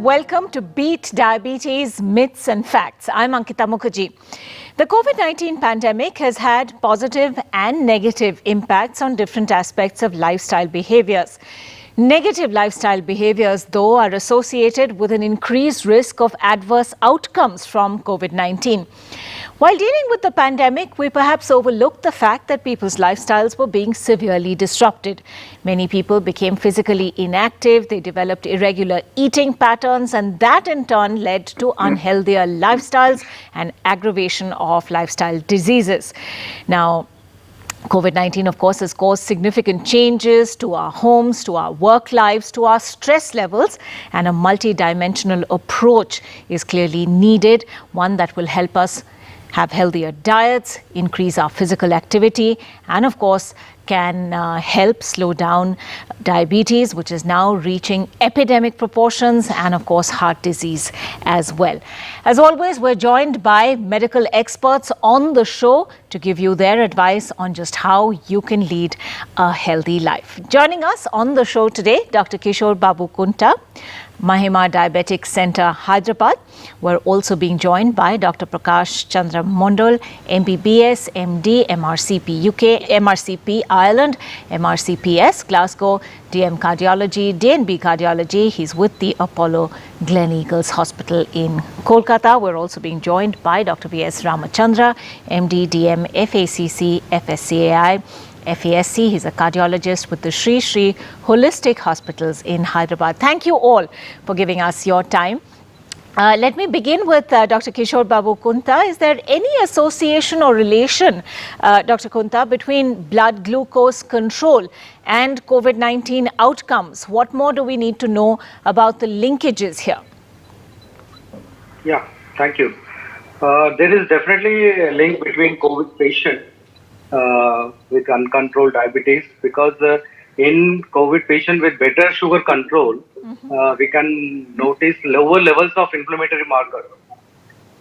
Welcome to Beat Diabetes Myths and Facts. I'm Ankita Mukherjee. The COVID-19 pandemic has had positive and negative impacts on different aspects of lifestyle behaviors. Negative lifestyle behaviors, though, are associated with an increased risk of adverse outcomes from COVID-19. While dealing with the pandemic, we perhaps overlooked the fact that people's lifestyles were being severely disrupted. Many people became physically inactive, they developed irregular eating patterns, and that in turn led to unhealthier lifestyles and aggravation of lifestyle diseases. Now, COVID-19, of course, has caused significant changes to our homes, to our work lives, to our stress levels, and a multidimensional approach is clearly needed, one that will help us have healthier diets, increase our physical activity, and of course can help slow down diabetes, which is now reaching epidemic proportions, and of course heart disease as well. As always, we're joined by medical experts on the show to give you their advice on just how you can lead a healthy life. Joining us on the show today, Dr. Kishore Babu Kunta, Mahima Diabetic Center, Hyderabad. We're also being joined by Dr. Prakash Chandra Mondal, MBBS, MD, MRCP UK, MRCP Ireland, MRCPS Glasgow, DM Cardiology, DNB Cardiology. He's with the Apollo Gleneagles Hospital in Kolkata. We're also being joined by Dr. V.S. Ramachandra, MD, DM, FACC, FSCAI, FASC. He's a cardiologist with the Sri Sri Holistic Hospitals in Hyderabad. Thank you all for giving us your time. Let me begin with Dr. Kishore Babu Kunta. Is there any association or relation, Dr. Kunta, between blood glucose control and COVID-19 outcomes? What more do we need to know about the linkages here? Yeah, thank you. There is definitely a link between COVID patient with uncontrolled diabetes, because in COVID patient with better sugar control, we can notice lower levels of inflammatory markers.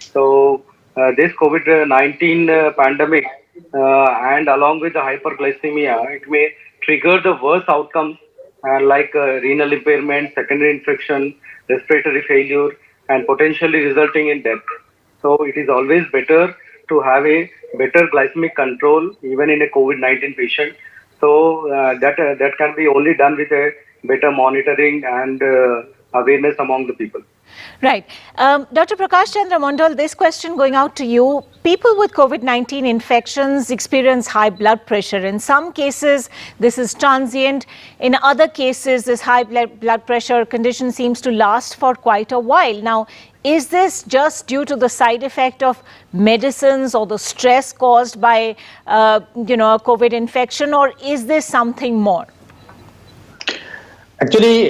So this COVID-19 pandemic and along with the hyperglycemia, it may trigger the worst outcomes like renal impairment, secondary infection, respiratory failure, and potentially resulting in death. So it is always better to have a better glycemic control even in a COVID-19 patient. So that can be only done with a better monitoring and awareness among the people. Right. Dr. Prakash Chandra Mondal, this question going out to you. People with COVID-19 infections experience high blood pressure. In some cases, this is transient. In other cases, this high blood pressure condition seems to last for quite a while. Now, is this just due to the side effect of medicines or the stress caused by, a COVID infection, or is this something more? Actually,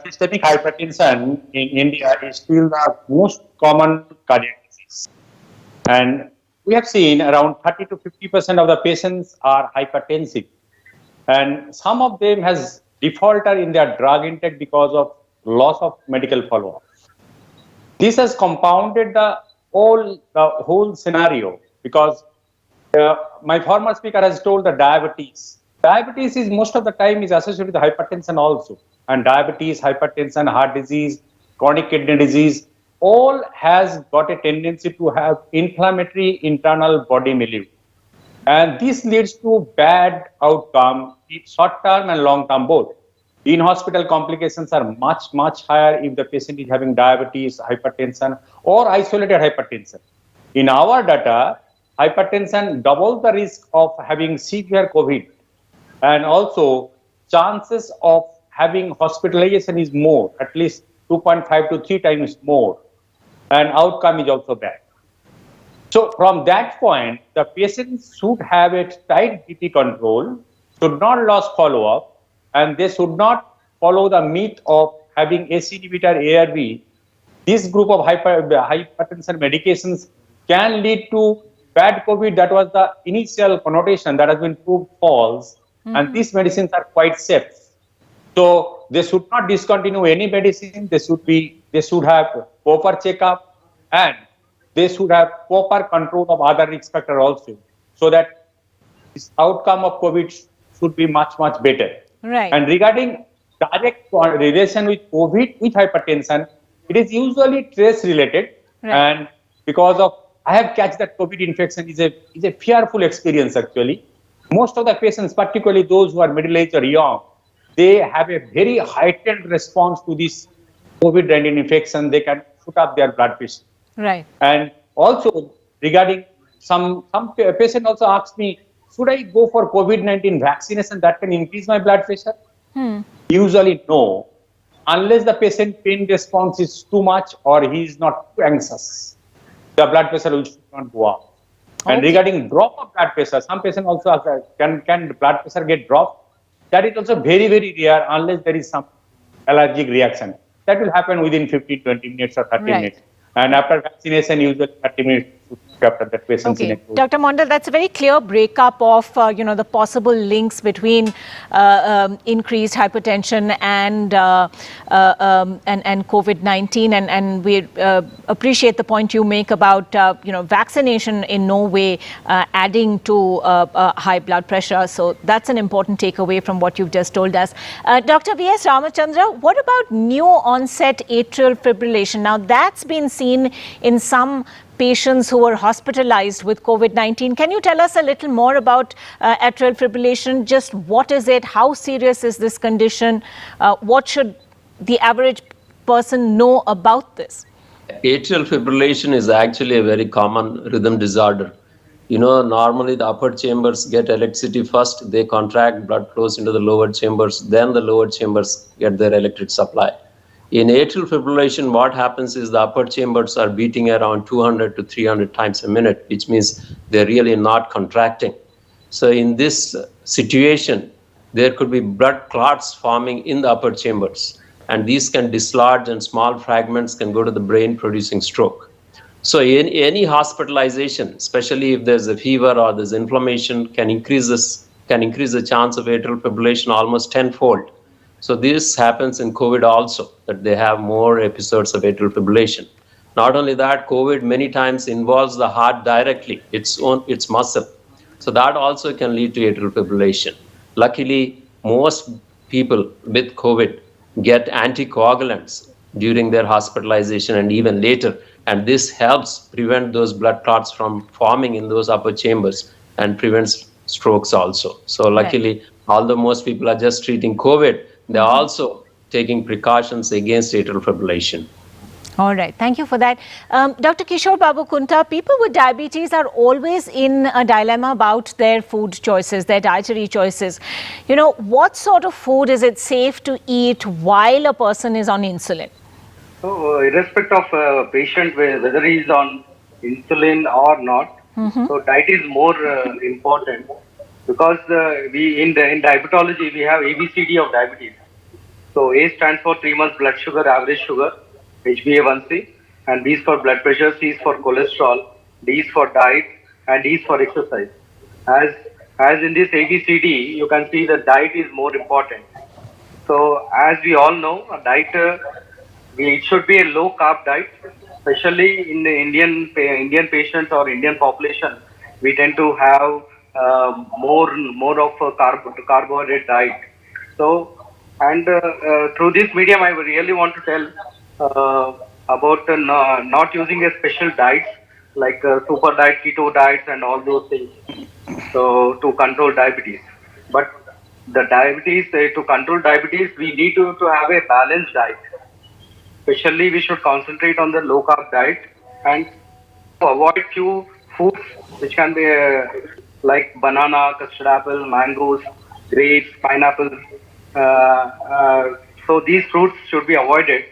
systemic hypertension in India is still the most common cardiac disease. And we have seen around 30 to 50% of the patients are hypertensive. And some of them has defaulted in their drug intake because of loss of medical follow-up. This has compounded the whole scenario, because my former speaker has told the diabetes. Diabetes is most of the time is associated with hypertension also. And diabetes, hypertension, heart disease, chronic kidney disease, all has got a tendency to have inflammatory internal body milieu. And this leads to bad outcome, short term and long term both. In hospital complications are much, much higher if the patient is having diabetes, hypertension, or isolated hypertension. In our data, hypertension doubles the risk of having severe COVID, and also chances of having hospitalization is more, at least 2.5 to 3 times more, and outcome is also bad. So from that point, the patients should have a tight BP control, should not lose follow-up, and they should not follow the myth of having ACE inhibitor ARB. This group of hypertension medications can lead to bad COVID. That was the initial connotation that has been proved false. And these medicines are quite safe. So they should not discontinue any medicine. They should have proper checkup, and they should have proper control of other risk factors also, so that this outcome of COVID should be much, much better. Right. And regarding direct relation with COVID with hypertension, it is usually trace related, Right. and because of I have catch that COVID infection is a fearful experience actually. Most of the patients, particularly those who are middle aged or young, they have a very heightened response to this COVID-19 infection. They can shoot up their blood pressure. Right. And also regarding some patient also asked me, should I go for COVID-19 vaccination that can increase my blood pressure? Usually no, unless the patient pain response is too much or he is not too anxious. The blood pressure will not go up. And Okay. regarding drop of blood pressure, some patients also ask, can the blood pressure get dropped? That is also very, very rare unless there is some allergic reaction. That will happen within 15, 20 minutes or 30 Right. minutes. And after vaccination, usually 30 minutes after that patient's in a Okay, cool. Dr. Mondal, that's a very clear breakup of the possible links between increased hypertension and COVID-19, and we appreciate the point you make about vaccination in no way adding to high blood pressure. So that's an important takeaway from what you've just told us. Dr. V.S. Ramachandra, what about new onset atrial fibrillation? Now that's been seen in some patients who were hospitalized with COVID-19. Can you tell us a little more about atrial fibrillation? Just what is it? How serious is this condition? What should the average person know about this? Atrial fibrillation is actually a very common rhythm disorder. Normally the upper chambers get electricity first, they contract, blood flows into the lower chambers, then the lower chambers get their electric supply. In atrial fibrillation, what happens is the upper chambers are beating around 200 to 300 times a minute, which means they're really not contracting. So in this situation, there could be blood clots forming in the upper chambers, and these can dislodge and small fragments can go to the brain, producing stroke. So in any hospitalization, especially if there's a fever or there's inflammation, can increase the chance of atrial fibrillation almost tenfold. So this happens in COVID also, that they have more episodes of atrial fibrillation. Not only that, COVID many times involves the heart directly, its muscle. So that also can lead to atrial fibrillation. Luckily, most people with COVID get anticoagulants during their hospitalization and even later. And this helps prevent those blood clots from forming in those upper chambers and prevents strokes also. So luckily, although most people are just treating COVID, they're also taking precautions against atrial fibrillation. All right, thank you for that. Dr. Kishore Babu Kunta, people with diabetes are always in a dilemma about their food choices, their dietary choices. What sort of food is it safe to eat while a person is on insulin? So, irrespective of patient, whether he is on insulin or not, so diet is more important, because in diabetology we have ABCD of diabetes. So A stands for 3 months blood sugar, average sugar, HbA1c, and B is for blood pressure, C is for cholesterol, D is for diet, and E is for exercise. As in this ABCD, you can see the diet is more important. So as we all know, a diet, it should be a low carb diet, especially in the Indian patients or Indian population. We tend to have more of a carbohydrate diet. So, and through this medium, I really want to tell about not using a special diets like super diet, keto diets, and all those things. So to control diabetes, but the diabetes to control diabetes, we need to have a balanced diet. Especially, we should concentrate on the low carb diet and avoid few foods which can be like banana, custard apple, mangoes, grapes, pineapple. So these fruits should be avoided.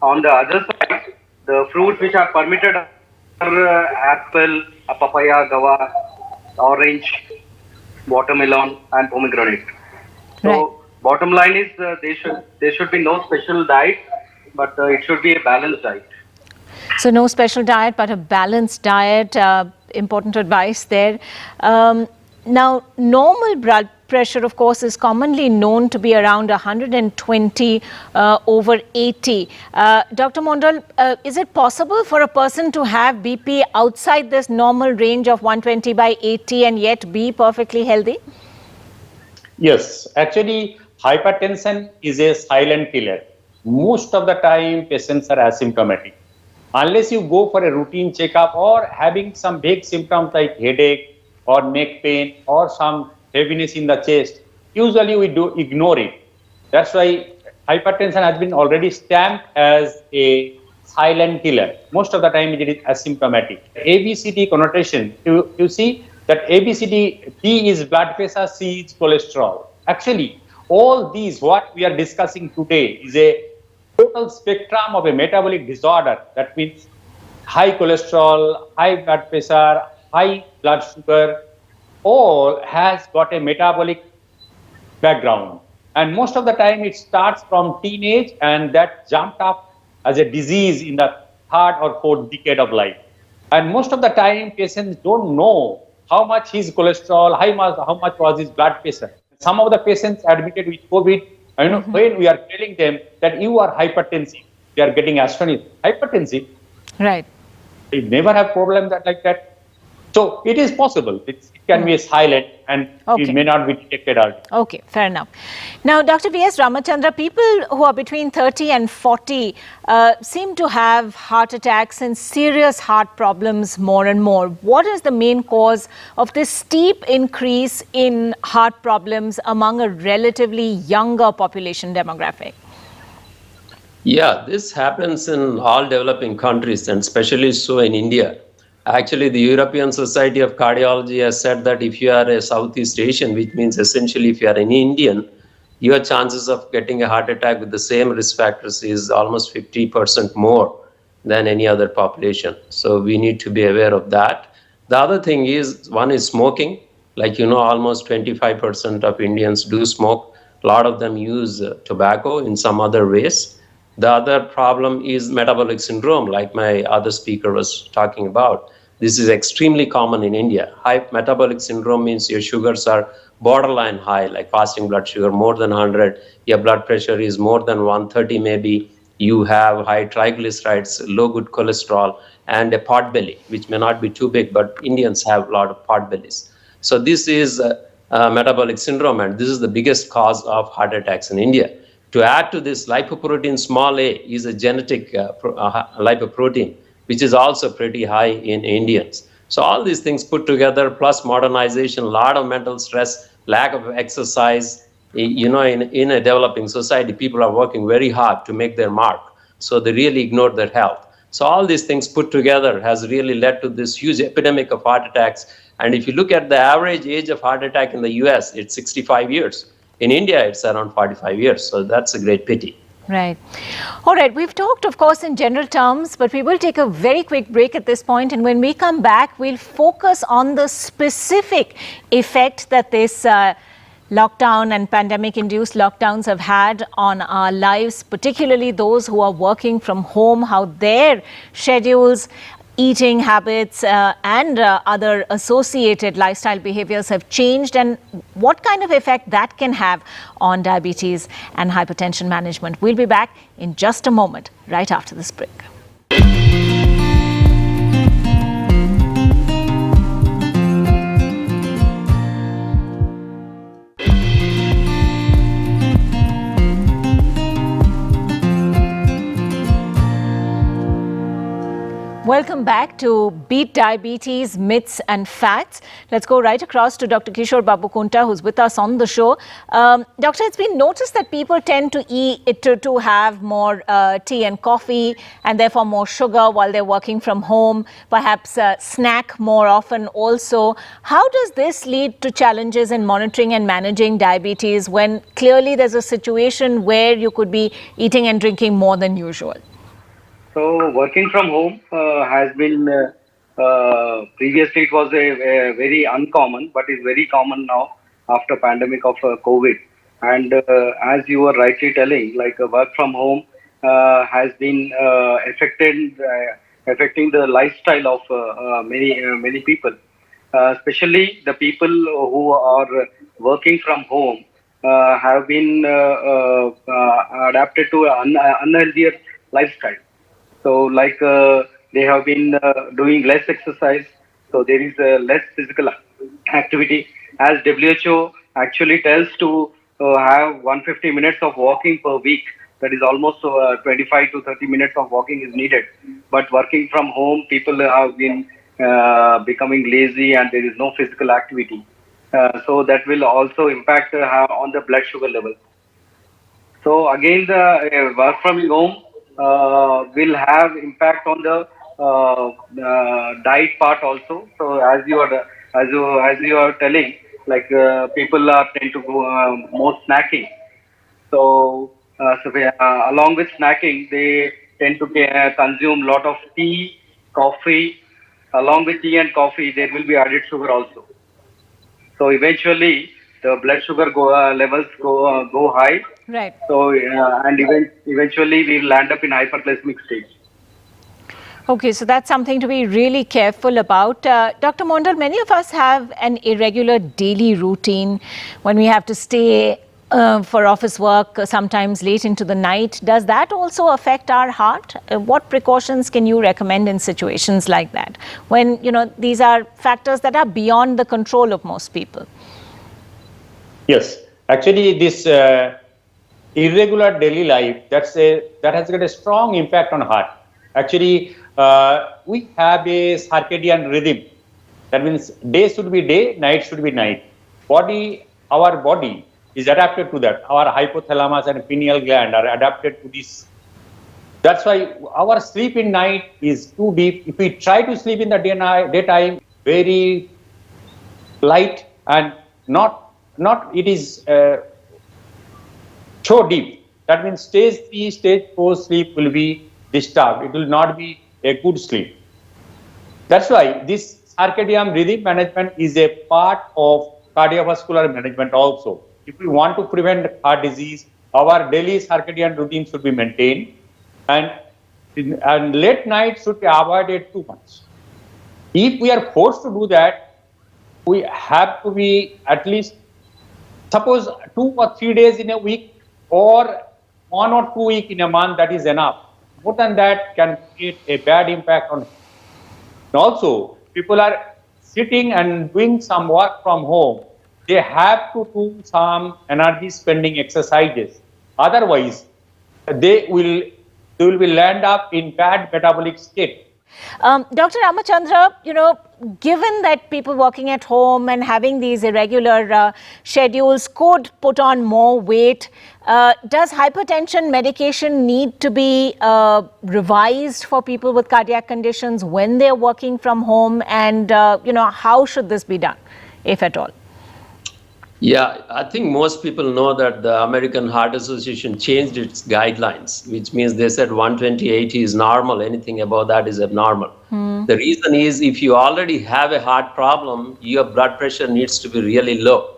On the other side, the fruits which are permitted are apple, papaya, guava, orange, watermelon, and pomegranate. So bottom line is there should be no special diet, but it should be a balanced diet. So no special diet, but a balanced diet. Important advice there. Now, normal blood pressure, of course, is commonly known to be around 120 over 80. Dr. Mondal, is it possible for a person to have BP outside this normal range of 120 by 80 and yet be perfectly healthy? Yes, actually, hypertension is a silent killer. most of the time patients are asymptomatic. Unless you go for a routine checkup or having some vague symptoms like headache or neck pain or some heaviness in the chest, usually we do ignore it. That's why hypertension has been already stamped as a silent killer. Most of the time it is asymptomatic. ABCD connotation, you see that ABCD, B is blood pressure, C is cholesterol. Actually, all these, what we are discussing today is a total spectrum of a metabolic disorder. That means high cholesterol, high blood pressure, high blood sugar, all has got a metabolic background. And most of the time it starts from teenage and that jumped up as a disease in the third or fourth decade of life. And most of the time patients don't know how much his cholesterol, how much was his blood pressure. Some of the patients admitted with COVID, when we are telling them that you are hypertensive, they are getting astonished. Hypertensive? Right. They never have problems like that. So it is possible. It can be silent and it may not be detected early. Okay, fair enough. Now, Dr. V.S. Ramachandra, people who are between 30 and 40 seem to have heart attacks and serious heart problems more and more. What is the main cause of this steep increase in heart problems among a relatively younger population demographic? Yeah, this happens in all developing countries and especially so in India. Actually, the European Society of Cardiology has said that if you are a Southeast Asian, which means essentially if you are an Indian, your chances of getting a heart attack with the same risk factors is almost 50% more than any other population. So we need to be aware of that. The other thing is, one is smoking. Like, almost 25% of Indians do smoke. A lot of them use tobacco in some other ways. The other problem is metabolic syndrome, like my other speaker was talking about. This is extremely common in India. High metabolic syndrome means your sugars are borderline high, like fasting blood sugar more than 100, your blood pressure is more than 130 maybe, you have high triglycerides, low good cholesterol, and a pot belly, which may not be too big, but Indians have a lot of pot bellies. So this is metabolic syndrome, and this is the biggest cause of heart attacks in India. To add to this, lipoprotein small a is a genetic lipoprotein, which is also pretty high in Indians. So all these things put together, plus modernization, a lot of mental stress, lack of exercise, in a developing society, people are working very hard to make their mark. So they really ignore their health. So all these things put together has really led to this huge epidemic of heart attacks. And if you look at the average age of heart attack in the US, it's 65 years. In India, it's around 45 years. So that's a great pity. Right. All right. We've talked, of course, in general terms, but we will take a very quick break at this point. And when we come back, we'll focus on the specific effect that this lockdown and pandemic-induced lockdowns have had on our lives, particularly those who are working from home, how their schedules, eating habits and other associated lifestyle behaviors have changed, and what kind of effect that can have on diabetes and hypertension management. We'll be back in just a moment, right after this break. Welcome back to Beat Diabetes, Myths and Facts. Let's go right across to Dr. Kishore Babukunta, who's with us on the show. Doctor, it's been noticed that people tend to have more tea and coffee and therefore more sugar while they're working from home, perhaps snack more often also. How does this lead to challenges in monitoring and managing diabetes when clearly there's a situation where you could be eating and drinking more than usual? So working from home has been, previously it was a very uncommon, but is very common now after pandemic of COVID. And as you were rightly telling, like work from home has been affecting the lifestyle of many people, especially the people who are working from home have been adapted to an unhealthier lifestyle. So like they have been doing less exercise, so there is less physical activity. As WHO actually tells to have 150 minutes of walking per week That is almost 25 to 30 minutes of walking is needed. But working from home, people have been becoming lazy and there is no physical activity. So that will also impact on the blood sugar level. So again, the work from home will have impact on the diet part also. So as you are telling, like people are tend to go more snacking. So along with snacking, they tend to consume lot of tea, coffee. Along with tea and coffee, there will be added sugar also. So eventually, the blood sugar levels go high. Right. So and eventually, we will land up in hyperglycemic stage. Okay, so that's something to be really careful about. Dr. Mondal, many of us have an irregular daily routine when we have to stay for office work, sometimes late into the night. Does that also affect our heart? What precautions can you recommend in situations like that, when these are factors that are beyond the control of most people? Yes, actually, this irregular daily life that has got a strong impact on heart. Actually, we have a circadian rhythm. That means day should be day, night should be night. Our body is adapted to that. Our hypothalamus and pineal gland are adapted to this. That's why our sleep in night is too deep. If we try to sleep in the daytime, very light and not it is so deep. That means stage 3, stage 4 sleep will be disturbed. It will not be a good sleep. That's why this circadian rhythm management is a part of cardiovascular management also. If we want to prevent heart disease, our daily circadian routine should be maintained, and late night should be avoided too much. If we are forced to do that, we have to be at least, suppose 2 or 3 days in a week or 1 or 2 weeks in a month, that is enough. More than that can create a bad impact on. Also, people are sitting and doing some work from home. They have to do some energy spending exercises. Otherwise, they will land up in bad metabolic state. Dr. Ramachandra, given that people working at home and having these irregular schedules could put on more weight, does hypertension medication need to be revised for people with cardiac conditions when they're working from home? And, how should this be done, if at all? Yeah, I think most people know that the American Heart Association changed its guidelines, which means they said 120/80 is normal. Anything above that is abnormal. The reason is, if you already have a heart problem, your blood pressure needs to be really low.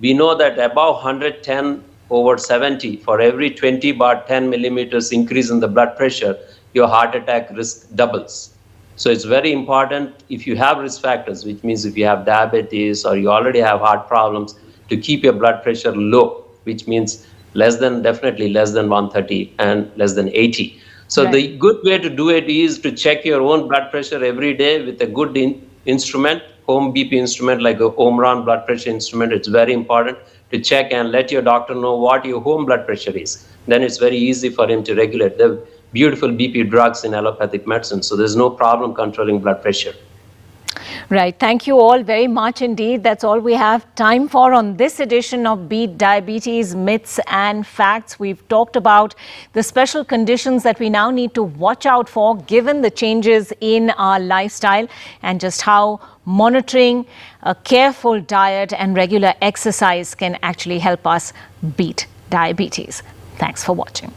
We know that above 110/70, for every 20/10 millimeters increase in the blood pressure, your heart attack risk doubles. So it's very important, if you have risk factors, which means if you have diabetes or you already have heart problems, to keep your blood pressure low, which means definitely less than 130 and less than 80. So Right. The good way to do it is to check your own blood pressure every day with a good instrument, home BP instrument like a Omron blood pressure instrument. It's very important to check and let your doctor know what your home blood pressure is. Then it's very easy for him to regulate. There are beautiful BP drugs in allopathic medicine, so there's no problem controlling blood pressure. Right. Thank you all very much indeed. That's all we have time for on this edition of Beat Diabetes Myths and Facts. We've talked about the special conditions that we now need to watch out for given the changes in our lifestyle, and just how monitoring a careful diet and regular exercise can actually help us beat diabetes. Thanks for watching.